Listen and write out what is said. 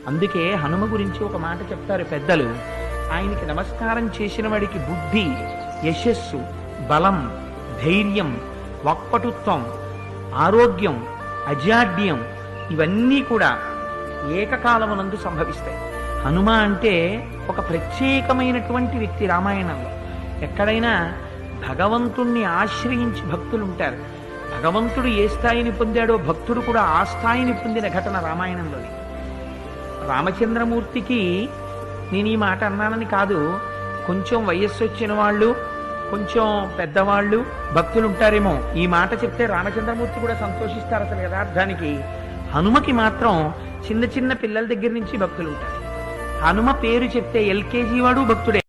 అందుకే హనుమ గురించి ఒక మాట చెప్తారు పెద్దలు. ఆయనకి నమస్కారం చేసిన వాడికి బుద్ధి, యశస్సు, బలం, ధైర్యం, వాక్పటుత్వం, ఆరోగ్యం, అజాడ్యం ఇవన్నీ కూడా ఏకకాలమునందు సంభవిస్తాయి. హనుమ అంటే ఒక ప్రత్యేకమైనటువంటి వ్యక్తి. రామాయణంలో ఎక్కడైనా భగవంతుణ్ణి ఆశ్రయించి భక్తులు ఉంటారు. భగవంతుడు ఏ స్థాయిని పొందాడో భక్తుడు కూడా ఆ స్థాయిని పొందిన ఘటన రామాయణంలోని. రామచంద్రమూర్తికి నేను ఈ మాట అన్నానని కాదు, కొంచెం వయస్సు వచ్చిన వాళ్ళు, కొంచెం పెద్దవాళ్ళు భక్తులు ఉంటారేమో, ఈ మాట చెప్తే రామచంద్రమూర్తి కూడా సంతోషిస్తారు. అసలు యథార్థానికి హనుమకి మాత్రం చిన్న చిన్న పిల్లల దగ్గర నుంచి భక్తులు ఉంటారు. హనుమ పేరు చెప్తే ఎల్కేజీ వాడు భక్తుడే.